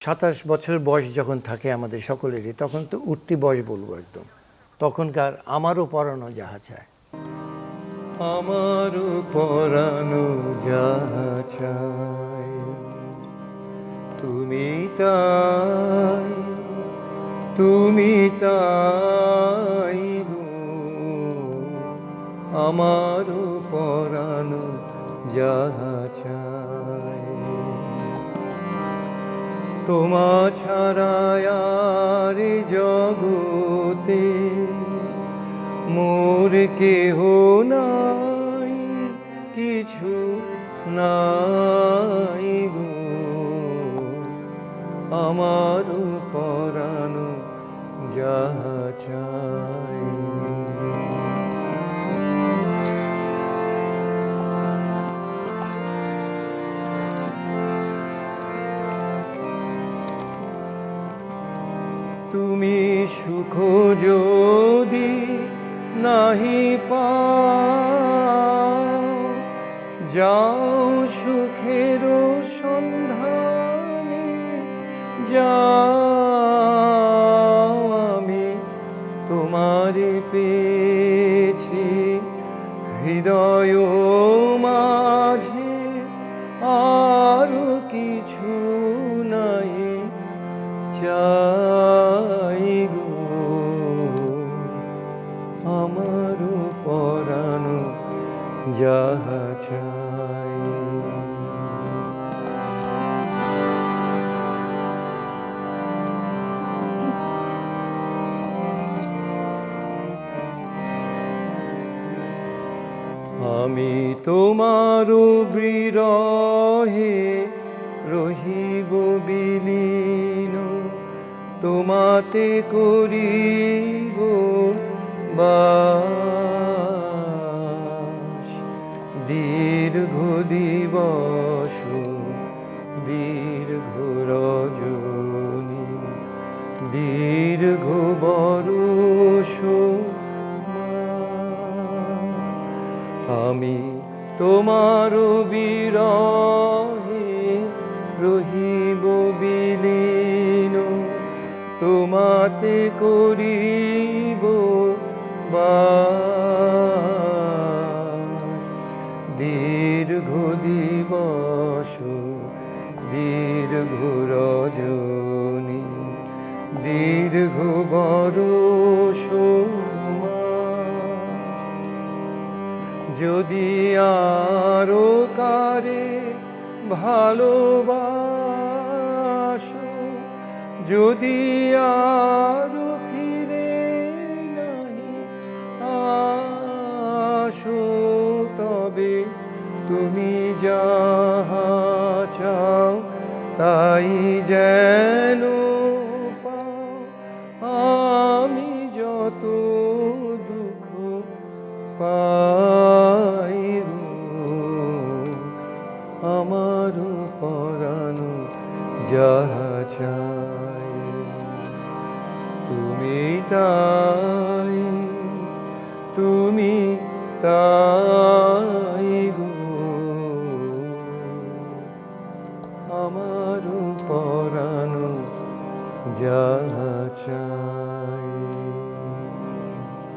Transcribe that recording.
27 বছর বয়স যখন থাকে আমাদের সকলেরই, তখন তো উঠতি বয়স বলবো একদম। তখনকার আমারও পরানো যাহা চায়, আমারও পরানো যাহা চায়, তুমি তাই, তুমি তাই গো, আমারও পরানো যাহা চায়। তোমা ছাড়া আর জগতে মোর কেহ নাই, কিছু নাই গো, আমারও পরানো যাহা চায়। তুমি সুখ যদি নাহি পাও, যাও সুখের সন্ধানে, যাও আমি তোমারে পেয়েছি হৃদয় মাঝে, আর কিছু নাই চাই গো, আমারও পরানো যাহা চাই। আমি তোমারও বিরহে রহিব বিলীন, তোমাতে করিব বাস, দীর্ঘ দিবস দীর্ঘ রজনী, দীর্ঘ বরষ মাস। আমি তোমার বিরহে রহিব বিলীন, তোমাতে করিব বাস, দীর্ঘ দিবস দীর্ঘ রজনী, দীর্ঘ বরষ মাস। যদি আরো কারে ভালোবাসো, যদি আরো ফিরে নাহি আসো, তবে তুমি যাহা চাও তাই যেন পাও, আমি যত দুঃখ পাই গো, আমারও পরানো যাহা চাই, তুমি তাই, তুমি তাই গো, আমারও পরানো যাহা